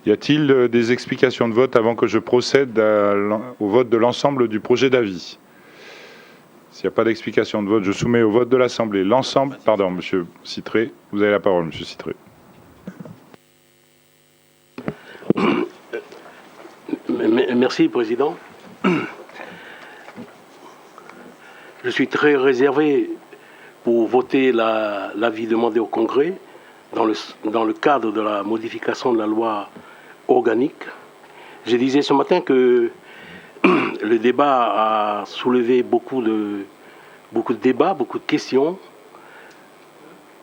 Y a-t-il des explications de vote avant que je procède au vote de l'ensemble du projet d'avis? S'il n'y a pas d'explication de vote, je soumets au vote de l'Assemblée l'ensemble... Pardon, Monsieur Citré, vous avez la parole, Monsieur Citré. Merci, Président. Je suis très réservé pour voter l'avis demandé au Congrès dans le cadre de la modification de la loi organique. Je disais ce matin que le débat a soulevé beaucoup de débats, beaucoup de questions,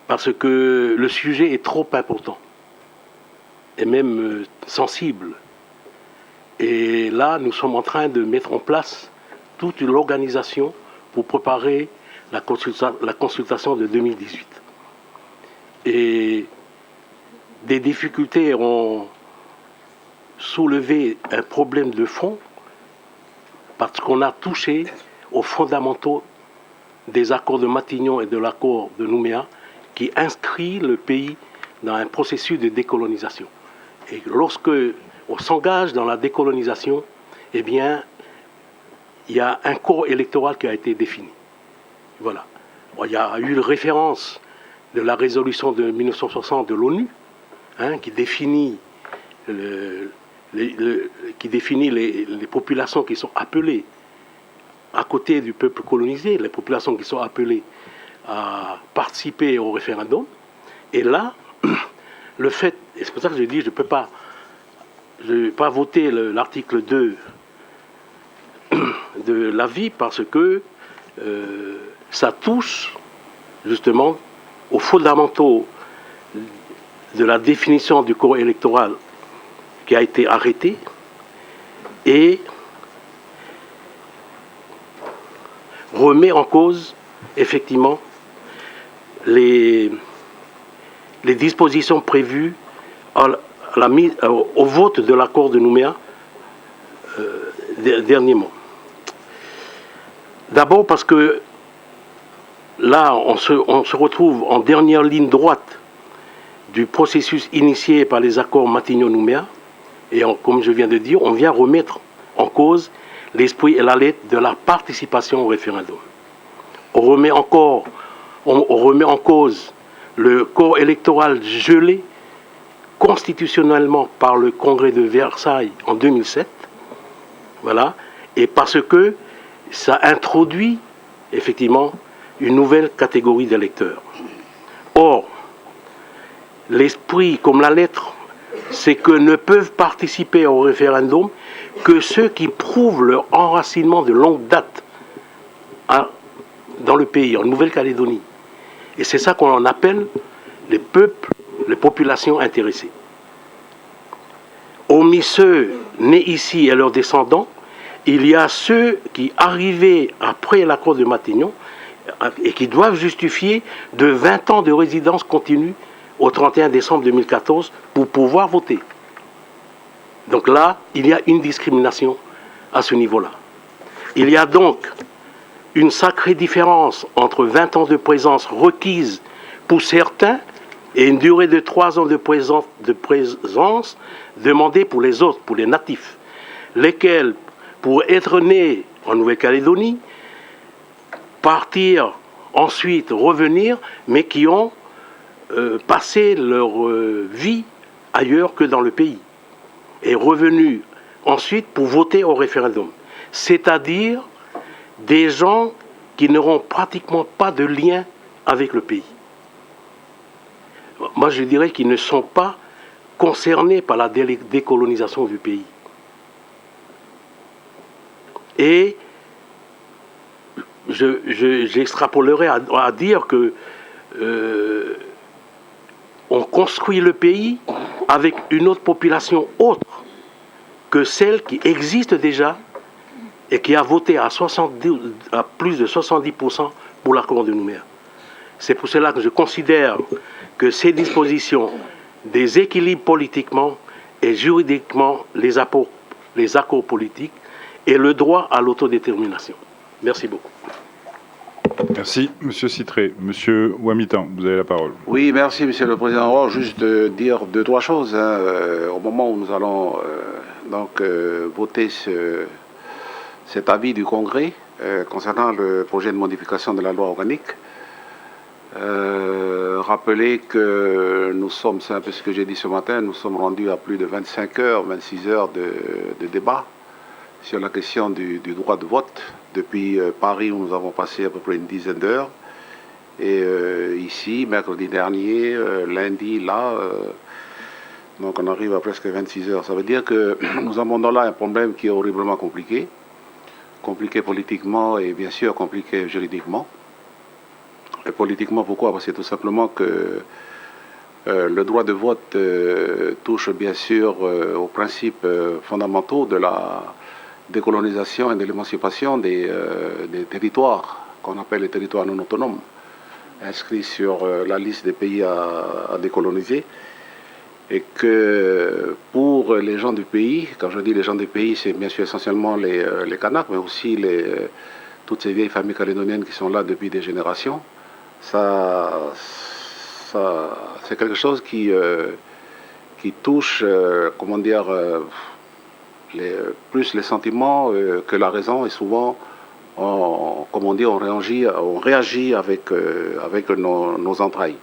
parce que le sujet est trop important et même sensible. Et là, nous sommes en train de mettre en place toute l'organisation pour préparer la consultation de 2018. Et des difficultés ont soulevé un problème de fond parce qu'on a touché aux fondamentaux des accords de Matignon et de l'accord de Nouméa qui inscrit le pays dans un processus de décolonisation. Et lorsque on s'engage dans la décolonisation, eh bien, il y a un corps électoral qui a été défini. Voilà. Il y a eu référence de la résolution de 1960 de l'ONU, qui définit, les populations qui sont appelées, à côté du peuple colonisé, les populations qui sont appelées à participer au référendum. Et là, le fait, et c'est pour ça que je dis, je ne peux pas voter l'article 2 de l'avis parce que ça touche justement aux fondamentaux de la définition du corps électoral qui a été arrêté et remet en cause effectivement les dispositions prévues au vote de l'accord de Nouméa dernièrement. D'abord parce que là, on se retrouve en dernière ligne droite du processus initié par les accords Matignon-Nouméa. Et comme je viens de dire, on vient remettre en cause l'esprit et la lettre de la participation au référendum. On remet en cause le corps électoral gelé constitutionnellement par le Congrès de Versailles en 2007. Voilà. Et parce que ça introduit effectivement une nouvelle catégorie d'électeurs. Or, l'esprit comme la lettre, c'est que ne peuvent participer au référendum que ceux qui prouvent leur enracinement de longue date dans le pays, en Nouvelle-Calédonie. Et c'est ça qu'on appelle les peuples, les populations intéressées. Hormis ceux nés ici et leurs descendants, il y a ceux qui arrivaient après l'accord de Matignon et qui doivent justifier de 20 ans de résidence continue au 31 décembre 2014 pour pouvoir voter. Donc là, il y a une discrimination à ce niveau-là. Il y a donc une sacrée différence entre 20 ans de présence requise pour certains et une durée de 3 ans de présence demandée pour les autres, pour les natifs, lesquels, pour être nés en Nouvelle-Calédonie, partir, ensuite revenir, mais qui ont passé leur vie ailleurs que dans le pays, et revenus ensuite pour voter au référendum. C'est-à-dire des gens qui n'auront pratiquement pas de lien avec le pays. Moi, je dirais qu'ils ne sont pas concernés par la décolonisation du pays. Et j'extrapolerai à dire que on construit le pays avec une autre population autre que celle qui existe déjà et qui a voté à plus de 70% pour l'accord de Nouméa. C'est pour cela que je considère que ces dispositions déséquilibrent politiquement et juridiquement les accords politiques et le droit à l'autodétermination. Merci beaucoup. Merci, Monsieur Citré. Monsieur Ouamitan, vous avez la parole. Oui, merci, Monsieur le Président. Alors, juste dire deux, trois choses. Au moment où nous allons voter cet avis du Congrès concernant le projet de modification de la loi organique, rappeler que nous sommes, c'est un peu ce que j'ai dit ce matin, nous sommes rendus à plus de 25 heures, 26 heures de débat sur la question du droit de vote. Depuis Paris, où nous avons passé à peu près une dizaine d'heures, et ici, mercredi dernier, lundi, là, donc on arrive à presque 26 heures. Ça veut dire que nous avons là un problème qui est horriblement compliqué, compliqué politiquement et bien sûr compliqué juridiquement. Et politiquement, pourquoi? Parce que tout simplement que le droit de vote touche bien sûr aux principes fondamentaux de la décolonisation et de l'émancipation des territoires qu'on appelle les territoires non autonomes, inscrits sur la liste des pays à décoloniser. Et que pour les gens du pays, quand je dis les gens du pays, c'est bien sûr essentiellement les Kanaks, mais aussi toutes ces vieilles familles calédoniennes qui sont là depuis des générations, c'est quelque chose qui touche, comment dire, plus les sentiments que la raison, et souvent, comme on dit, on réagit avec nos entrailles.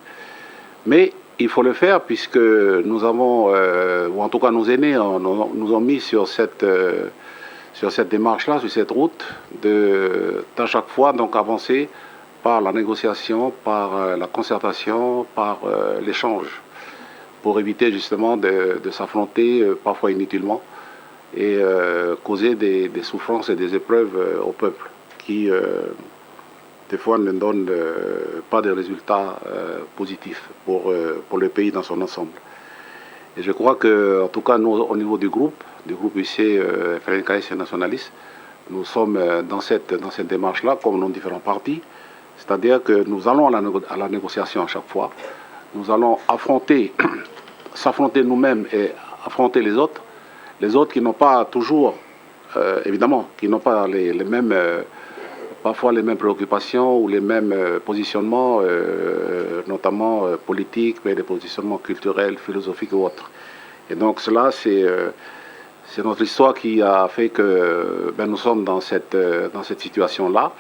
Mais il faut le faire puisque nous avons, ou en tout cas nos aînés nous ont mis sur cette démarche-là, sur cette route, d'à chaque fois donc avancer par la négociation, par la concertation, par l'échange, pour éviter justement de s'affronter parfois inutilement et causer des souffrances et des épreuves au peuple qui, des fois, ne donnent pas de résultats positifs pour le pays dans son ensemble. Et je crois que, en tout cas, nous, au niveau du groupe UC FLNKS et nationaliste, nous sommes dans cette démarche-là, comme nos différents partis, c'est-à-dire que nous allons à la négociation à chaque fois, nous allons s'affronter nous-mêmes et affronter les autres qui n'ont pas toujours, évidemment, qui n'ont pas les mêmes, parfois les mêmes préoccupations ou les mêmes positionnements, notamment politiques, mais des positionnements culturels, philosophiques ou autres. Et donc cela, c'est notre histoire qui a fait que nous sommes dans cette situation-là.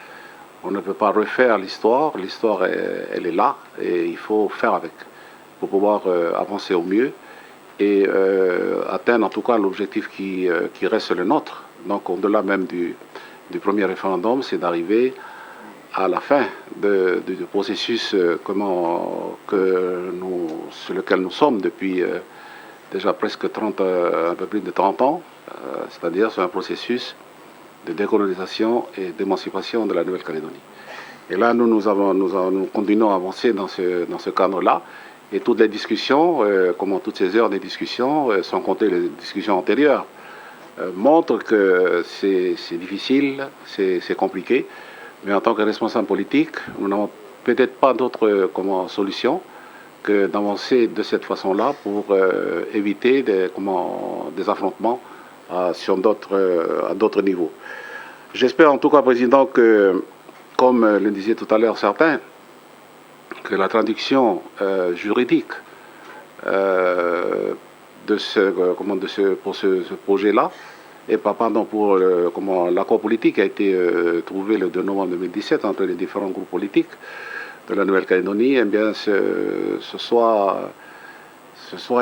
On ne peut pas refaire l'histoire, elle est là et il faut faire avec pour pouvoir avancer au mieux et atteindre en tout cas l'objectif qui reste le nôtre. Donc au-delà même du premier référendum, c'est d'arriver à la fin du processus sur lequel nous sommes depuis déjà presque un peu plus de 30 ans, c'est-à-dire sur un processus de décolonisation et d'émancipation de la Nouvelle-Calédonie. Et là, nous continuons à avancer dans ce cadre-là. Et toutes les discussions, toutes ces heures de discussion, sans compter les discussions antérieures, montrent que c'est difficile, c'est compliqué. Mais en tant que responsable politique, nous n'avons peut-être pas d'autre solution que d'avancer de cette façon-là pour éviter des affrontements à d'autres niveaux. J'espère en tout cas, Président, que, comme le disaient tout à l'heure certains, que la traduction juridique pour ce projet-là, et pas pardon pour l'accord politique qui a été trouvé le 2 novembre 2017 entre les différents groupes politiques de la Nouvelle-Calédonie, eh bien ce soit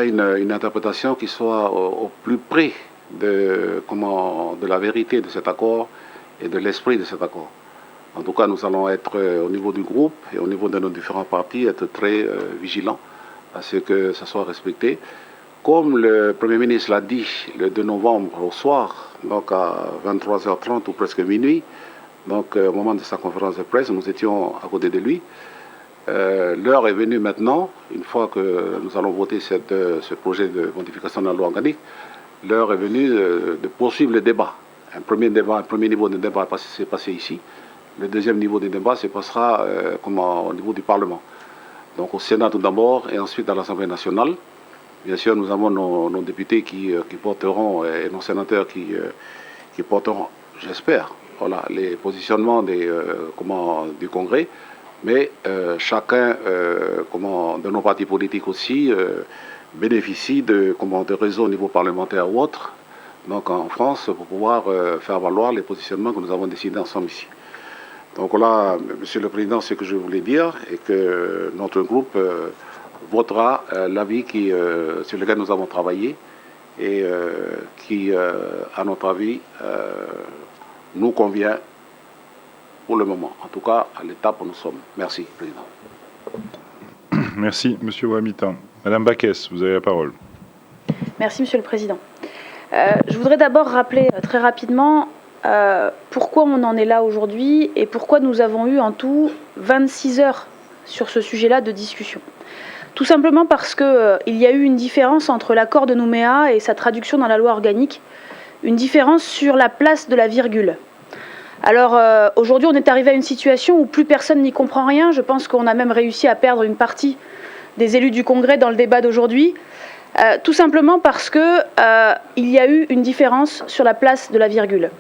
une interprétation qui soit au plus près de la vérité de cet accord et de l'esprit de cet accord. En tout cas, nous allons être au niveau du groupe et au niveau de nos différents partis, être très vigilants à ce que ça soit respecté. Comme le Premier ministre l'a dit le 2 novembre au soir, donc à 23h30 ou presque minuit, donc au moment de sa conférence de presse, nous étions à côté de lui. L'heure est venue maintenant, une fois que nous allons voter ce projet de modification de la loi organique, l'heure est venue de poursuivre le débat. Un premier niveau de débat s'est passé ici. Le deuxième niveau de débat se passera au niveau du Parlement. Donc au Sénat tout d'abord et ensuite à l'Assemblée nationale. Bien sûr, nous avons nos députés qui porteront et nos sénateurs qui porteront, j'espère, voilà, les positionnements du Congrès, mais chacun de nos partis politiques aussi bénéficie de réseaux au niveau parlementaire ou autre, donc en France, pour pouvoir faire valoir les positionnements que nous avons décidés ensemble ici. Donc là, Monsieur le Président, ce que je voulais dire est que notre groupe votera l'avis sur lequel nous avons travaillé et qui, à notre avis, nous convient pour le moment. En tout cas, à l'étape où nous sommes. Merci, Président. Merci, Monsieur Ouamitan. Madame Baquès, vous avez la parole. Merci, Monsieur le Président. Je voudrais d'abord rappeler très rapidement pourquoi on en est là aujourd'hui et pourquoi nous avons eu en tout 26 heures sur ce sujet-là de discussion. Tout simplement parce qu'il y a eu une différence entre l'accord de Nouméa et sa traduction dans la loi organique, une différence sur la place de la virgule. Alors aujourd'hui, on est arrivé à une situation où plus personne n'y comprend rien. Je pense qu'on a même réussi à perdre une partie des élus du Congrès dans le débat d'aujourd'hui, tout simplement parce qu'il y a eu une différence sur la place de la virgule.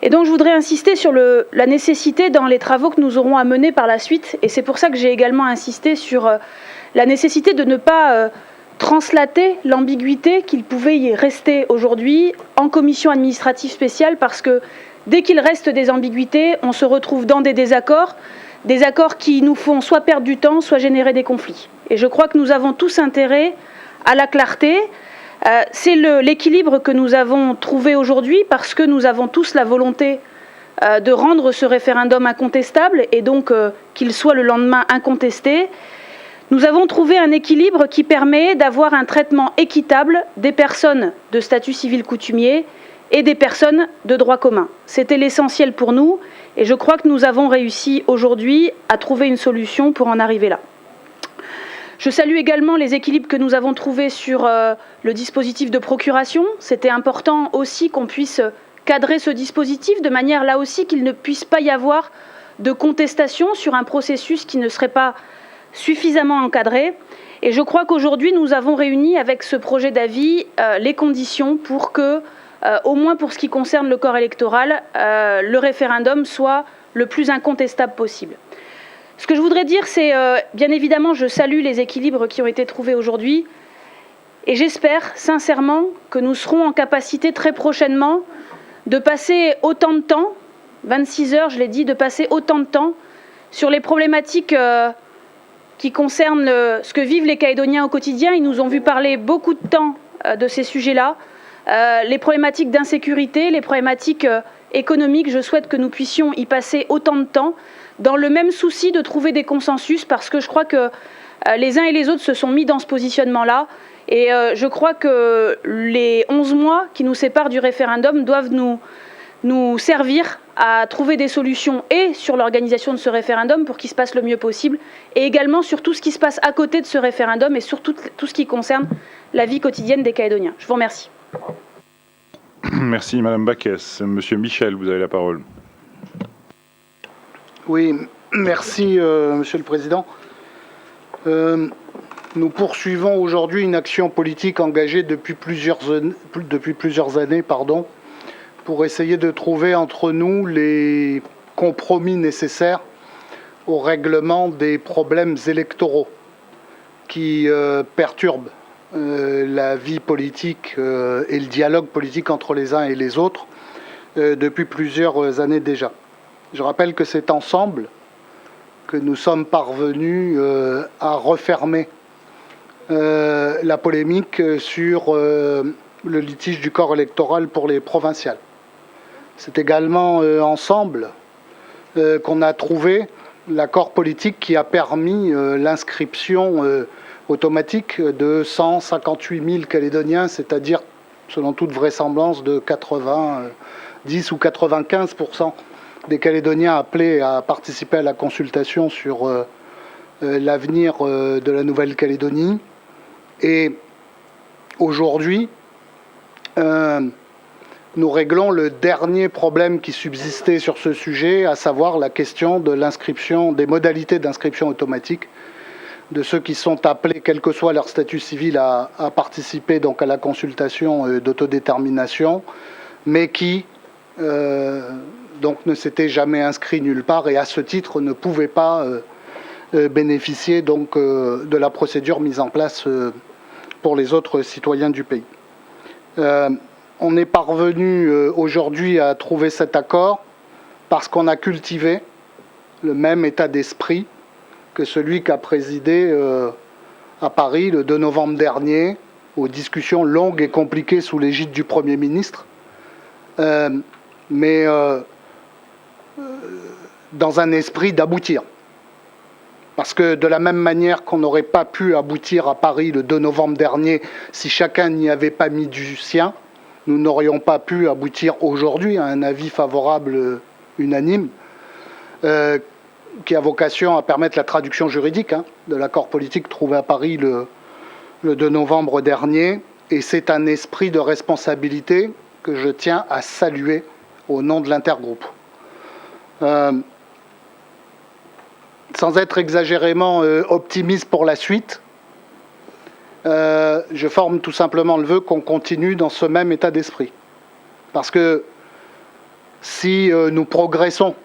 Et donc je voudrais insister sur la nécessité dans les travaux que nous aurons à mener par la suite, et c'est pour ça que j'ai également insisté sur la nécessité de ne pas translater l'ambiguïté qu'il pouvait y rester aujourd'hui en commission administrative spéciale, parce que dès qu'il reste des ambiguïtés, on se retrouve dans des désaccords qui nous font soit perdre du temps, soit générer des conflits. Et je crois que nous avons tous intérêt à la clarté. C'est l'équilibre que nous avons trouvé aujourd'hui, parce que nous avons tous la volonté de rendre ce référendum incontestable et donc qu'il soit le lendemain incontesté. Nous avons trouvé un équilibre qui permet d'avoir un traitement équitable des personnes de statut civil coutumier et des personnes de droit commun. C'était l'essentiel pour nous et je crois que nous avons réussi aujourd'hui à trouver une solution pour en arriver là. Je salue également les équilibres que nous avons trouvés sur le dispositif de procuration. C'était important aussi qu'on puisse cadrer ce dispositif de manière là aussi qu'il ne puisse pas y avoir de contestation sur un processus qui ne serait pas suffisamment encadré. Et je crois qu'aujourd'hui nous avons réuni avec ce projet d'avis les conditions pour que, au moins pour ce qui concerne le corps électoral, le référendum soit le plus incontestable possible. Ce que je voudrais dire, c'est, bien évidemment, je salue les équilibres qui ont été trouvés aujourd'hui et j'espère sincèrement que nous serons en capacité très prochainement de passer autant de temps, 26 heures, je l'ai dit, de passer autant de temps sur les problématiques qui concernent ce que vivent les Calédoniens au quotidien. Ils nous ont vu parler beaucoup de temps de ces sujets-là, les problématiques d'insécurité, les problématiques économiques. Je souhaite que nous puissions y passer autant de temps, dans le même souci de trouver des consensus, parce que je crois que les uns et les autres se sont mis dans ce positionnement-là. Et je crois que les 11 mois qui nous séparent du référendum doivent nous servir à trouver des solutions et sur l'organisation de ce référendum pour qu'il se passe le mieux possible, et également sur tout ce qui se passe à côté de ce référendum et sur tout ce qui concerne la vie quotidienne des Calédoniens. Je vous remercie. Merci Madame Baquès. Monsieur Michel, vous avez la parole. Oui, merci Monsieur le Président. Nous poursuivons aujourd'hui une action politique engagée depuis plusieurs années, pour essayer de trouver entre nous les compromis nécessaires au règlement des problèmes électoraux qui perturbent la vie politique et le dialogue politique entre les uns et les autres depuis plusieurs années déjà. Je rappelle que c'est ensemble que nous sommes parvenus à refermer la polémique sur le litige du corps électoral pour les provinciales. C'est également ensemble qu'on a trouvé l'accord politique qui a permis l'inscription automatique de 158 000 Calédoniens, c'est-à-dire, selon toute vraisemblance, de 90 ou 95% des Calédoniens appelés à participer à la consultation sur l'avenir de la Nouvelle-Calédonie. Et aujourd'hui, nous réglons le dernier problème qui subsistait sur ce sujet, à savoir la question de l'inscription, des modalités d'inscription automatique de ceux qui sont appelés, quel que soit leur statut civil, à participer donc à la consultation d'autodétermination, mais qui donc ne s'était jamais inscrit nulle part et à ce titre ne pouvait pas bénéficier donc, de la procédure mise en place pour les autres citoyens du pays. On est parvenu aujourd'hui à trouver cet accord parce qu'on a cultivé le même état d'esprit que celui qu'a présidé à Paris le 2 novembre dernier aux discussions longues et compliquées sous l'égide du Premier ministre, mais dans un esprit d'aboutir. Parce que de la même manière qu'on n'aurait pas pu aboutir à Paris le 2 novembre dernier si chacun n'y avait pas mis du sien, nous n'aurions pas pu aboutir aujourd'hui à un avis favorable unanime qui a vocation à permettre la traduction juridique de l'accord politique trouvé à Paris le 2 novembre dernier. Et c'est un esprit de responsabilité que je tiens à saluer au nom de l'intergroupe. Sans être exagérément optimiste pour la suite, je forme tout simplement le vœu qu'on continue dans ce même état d'esprit. Parce que si nous progressons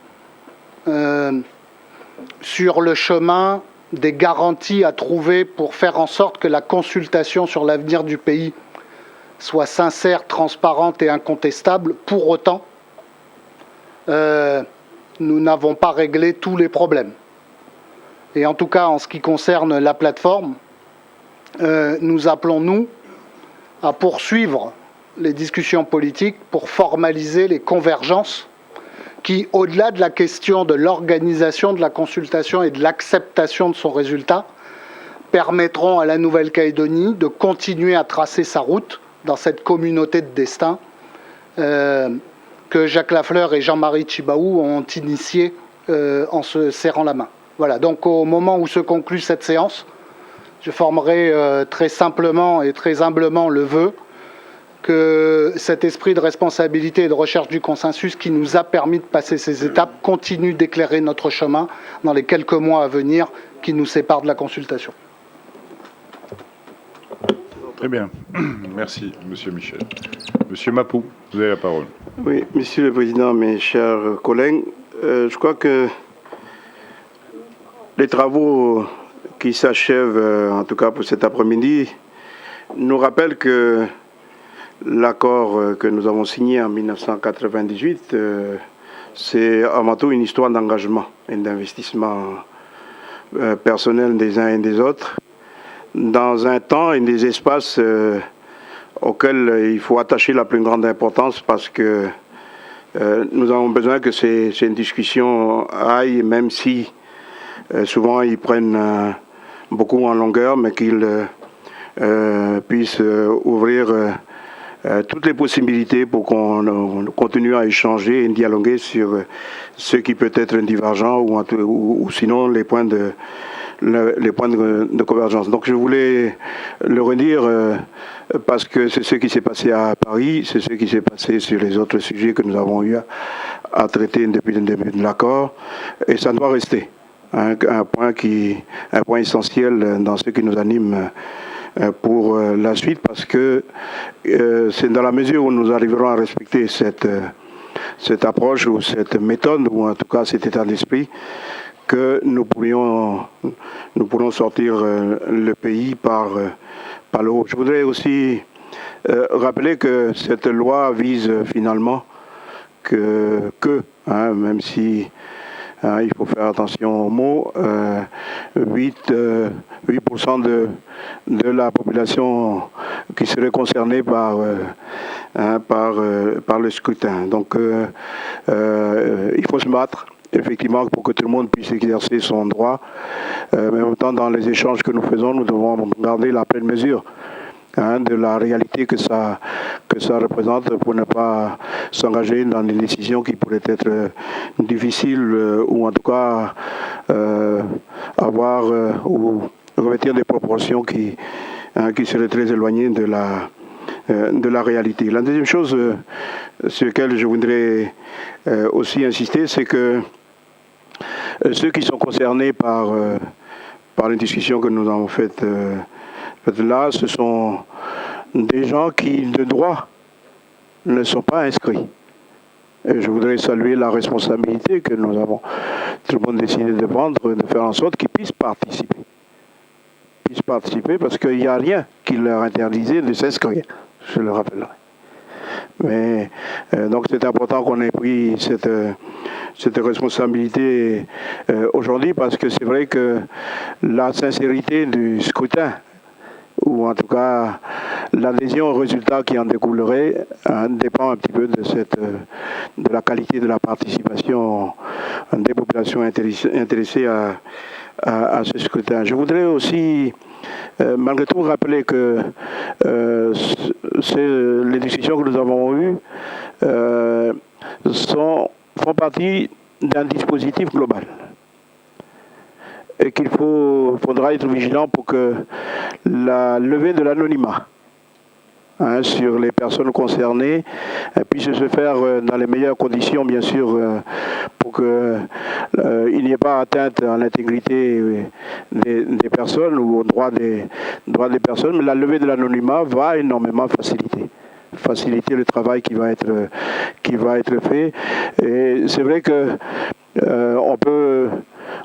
sur le chemin des garanties à trouver pour faire en sorte que la consultation sur l'avenir du pays soit sincère, transparente et incontestable, pour autant, nous n'avons pas réglé tous les problèmes. Et en tout cas, en ce qui concerne la plateforme, nous appelons, nous, à poursuivre les discussions politiques pour formaliser les convergences qui, au-delà de la question de l'organisation de la consultation et de l'acceptation de son résultat, permettront à la Nouvelle-Calédonie de continuer à tracer sa route dans cette communauté de destin que Jacques Lafleur et Jean-Marie Tjibaou ont initiée en se serrant la main. Voilà, donc au moment où se conclut cette séance, je formerai très simplement et très humblement le vœu que cet esprit de responsabilité et de recherche du consensus qui nous a permis de passer ces étapes continue d'éclairer notre chemin dans les quelques mois à venir qui nous séparent de la consultation. Très bien. Merci, Monsieur Michel. Monsieur Mapou, vous avez la parole. Oui, Monsieur le Président, mes chers collègues, je crois que les travaux qui s'achèvent, en tout cas pour cet après-midi, nous rappellent que l'accord que nous avons signé en 1998, c'est avant tout une histoire d'engagement et d'investissement personnel des uns et des autres, dans un temps et des espaces auxquels il faut attacher la plus grande importance parce que nous avons besoin que ces discussions aillent, même si souvent ils prennent beaucoup en longueur, mais qu'ils puissent ouvrir toutes les possibilités pour qu'on continue à échanger et dialoguer sur ce qui peut être divergent ou sinon les points de convergence. Donc je voulais le redire parce que c'est ce qui s'est passé à Paris, c'est ce qui s'est passé sur les autres sujets que nous avons eu à traiter depuis le début de l'accord, et ça doit rester un point essentiel dans ce qui nous anime pour la suite, parce que c'est dans la mesure où nous arriverons à respecter cette approche ou cette méthode, ou en tout cas cet état d'esprit, que nous pourrons sortir le pays par le haut. Je voudrais aussi rappeler que cette loi vise finalement même si il faut faire attention aux mots, 8% de la population qui serait concernée par le scrutin. Donc il faut se battre effectivement pour que tout le monde puisse exercer son droit. Mais en même temps, dans les échanges que nous faisons, nous devons garder la pleine mesure de la réalité que ça représente pour ne pas s'engager dans des décisions qui pourraient être difficiles ou en tout cas avoir ou revêtir des proportions qui seraient très éloignées de la réalité. La deuxième chose sur laquelle je voudrais aussi insister, c'est que ceux qui sont concernés par les discussions que nous avons faites là, ce sont des gens qui, de droit, ne sont pas inscrits Et je voudrais saluer la responsabilité que nous avons tout le monde décidé de prendre, de faire en sorte qu'ils puissent participer. Parce qu'il n'y a rien qui leur interdisait de s'inscrire, je le rappellerai. Mais donc c'est important qu'on ait pris cette responsabilité aujourd'hui, parce que c'est vrai que la sincérité du scrutin, ou en tout cas l'adhésion au résultat qui en découlerait, dépend un petit peu de la qualité de la participation des populations intéressées à ce scrutin. Je voudrais aussi malgré tout rappeler que les discussions que nous avons eues font partie d'un dispositif global et qu'il faudra être vigilant pour que la levée de l'anonymat sur les personnes concernées puisse se faire dans les meilleures conditions, bien sûr, pour qu'il n'y ait pas atteinte à l'intégrité des personnes ou aux droits des personnes. Mais la levée de l'anonymat va énormément faciliter le travail qui va être fait. Et c'est vrai que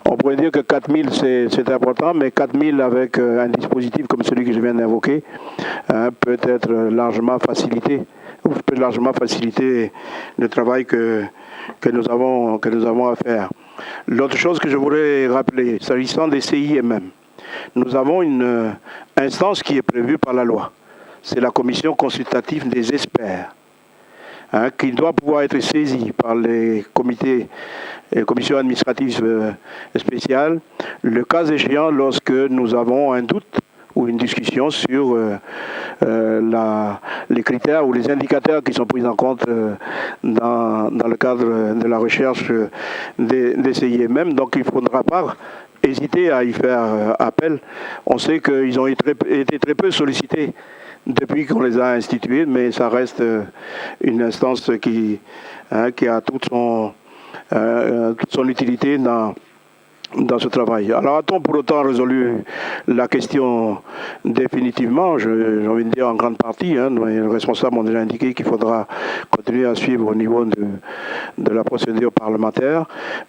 on pourrait dire que 4000 c'est important, mais 4000 avec un dispositif comme celui que je viens d'invoquer peut largement faciliter le travail que nous avons à faire. L'autre chose que je voudrais rappeler, s'agissant des CIMM, nous avons une instance qui est prévue par la loi. C'est la commission consultative des experts, qui doit pouvoir être saisie par les commissions administratives spéciales, le cas échéant lorsque nous avons un doute ou une discussion sur les critères ou les indicateurs qui sont pris en compte dans le cadre de la recherche des CIMM. Donc il ne faudra pas hésiter à y faire appel. On sait qu'ils ont été très peu sollicités depuis qu'on les a institués, mais ça reste une instance qui a toute son utilité dans ce travail. Alors a-t-on pour autant résolu la question définitivement? J'ai envie de dire en grande partie. Les responsables ont déjà indiqué qu'il faudra continuer à suivre au niveau de la procédure parlementaire.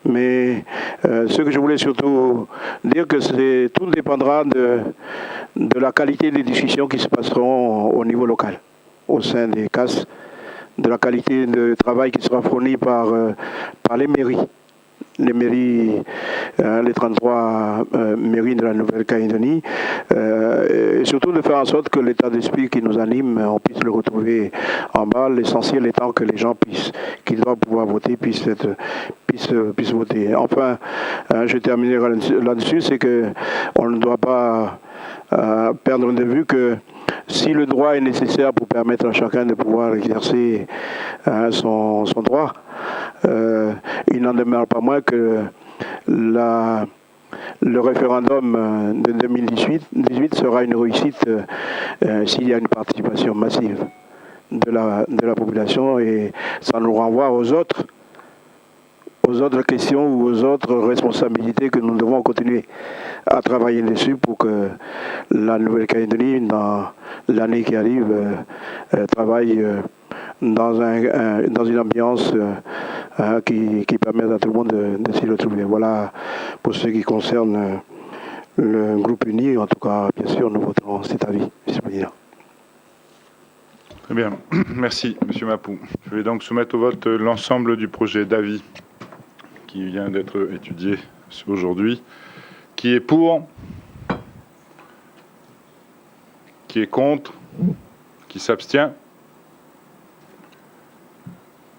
Mais ce que je voulais surtout dire, que tout dépendra de la qualité des discussions qui se passeront au niveau local, au sein des CAS, de la qualité de travail qui sera fourni par les mairies. Les mairies, les 33 mairies de la Nouvelle-Calédonie, et surtout de faire en sorte que l'état d'esprit qui nous anime, on puisse le retrouver en bas. L'essentiel étant que les gens qui doivent pouvoir voter puissent voter. Enfin, je terminerai là-dessus, c'est qu'on ne doit pas perdre de vue que si le droit est nécessaire pour permettre à chacun de pouvoir exercer son droit, il n'en demeure pas moins que le référendum de 2018 sera une réussite s'il y a une participation massive de la population, et ça nous renvoie aux autres questions ou aux autres responsabilités que nous devons continuer à travailler dessus pour que la Nouvelle-Calédonie, dans l'année qui arrive, travaille dans une ambiance qui permet à tout le monde de s'y retrouver. Voilà pour ce qui concerne le groupe uni. En tout cas, bien sûr, nous voterons cet avis, Monsieur le Président. Très bien. Merci, Monsieur Mapou. Je vais donc soumettre au vote l'ensemble du projet d'avis qui vient d'être étudié aujourd'hui. Qui est pour? Qui est contre? Qui s'abstient?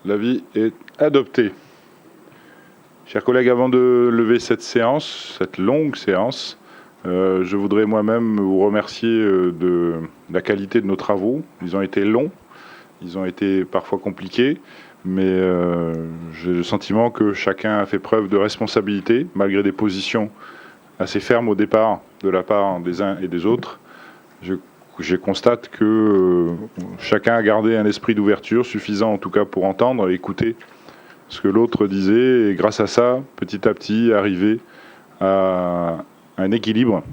L'avis est adopté. Chers collègues, avant de lever cette longue séance, je voudrais moi-même vous remercier de la qualité de nos travaux. Ils ont été longs, ils ont été parfois compliqués, mais j'ai le sentiment que chacun a fait preuve de responsabilité, malgré des positions assez fermes au départ de la part des uns et des autres. Je constate que chacun a gardé un esprit d'ouverture suffisant en tout cas pour entendre et écouter ce que l'autre disait, et grâce à ça, petit à petit, arriver à un équilibre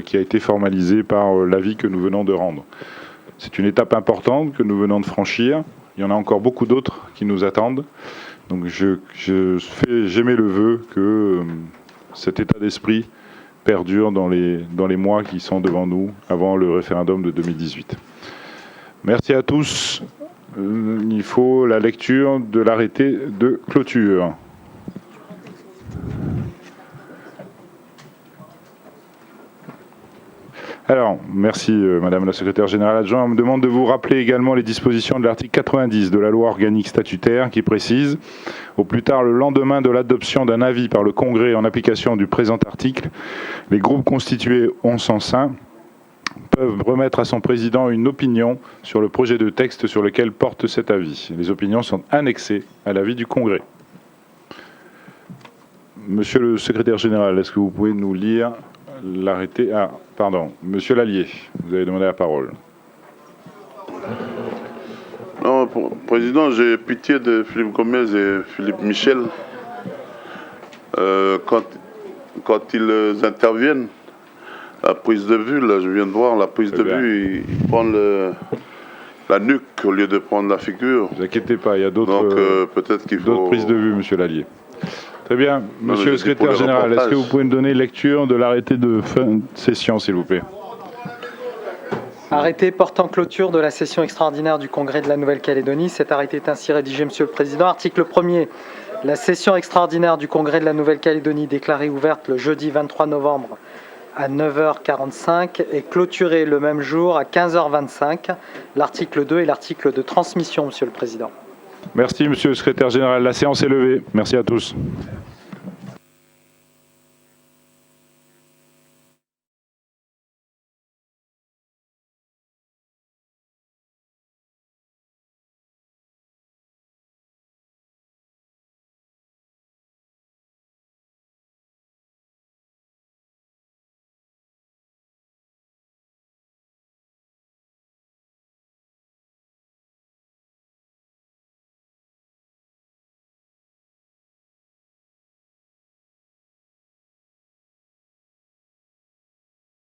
qui a été formalisé par l'avis que nous venons de rendre. C'est une étape importante que nous venons de franchir. Il y en a encore beaucoup d'autres qui nous attendent. Donc j'émets le vœu que cet état d'esprit perdure dans les mois qui sont devant nous, avant le référendum de 2018. Merci à tous. Il faut la lecture de l'arrêté de clôture. Alors, merci Madame la Secrétaire Générale Adjointe. On me demande de vous rappeler également les dispositions de l'article 90 de la loi organique statutaire qui précise, au plus tard le lendemain de l'adoption d'un avis par le Congrès en application du présent article, les groupes constitués en son sein peuvent remettre à son président une opinion sur le projet de texte sur lequel porte cet avis. Les opinions sont annexées à l'avis du Congrès. Monsieur le Secrétaire Général, est-ce que vous pouvez nous lire l'arrêté? Ah, pardon, Monsieur Lallier, vous avez demandé la parole. Non, Président, j'ai pitié de Philippe Gomez et Philippe Michel. Quand ils interviennent, la prise de vue, là, je viens de voir la prise de vue, ils prennent la nuque au lieu de prendre la figure. Ne vous inquiétez pas, il y a d'autres peut-être qu'il faut... d'autres prises de vue, Monsieur Lallier. Très bien. Monsieur le Secrétaire Général, est-ce que vous pouvez me donner lecture de l'arrêté de fin de session, s'il vous plaît? Arrêté portant clôture de la session extraordinaire du Congrès de la Nouvelle-Calédonie. Cet arrêté est ainsi rédigé, Monsieur le Président. Article 1er. La session extraordinaire du Congrès de la Nouvelle-Calédonie déclarée ouverte le jeudi 23 novembre à 9h45 et clôturée le même jour à 15h25. L'article 2 est l'article de transmission, Monsieur le Président. Merci, Monsieur le Secrétaire Général. La séance est levée. Merci à tous.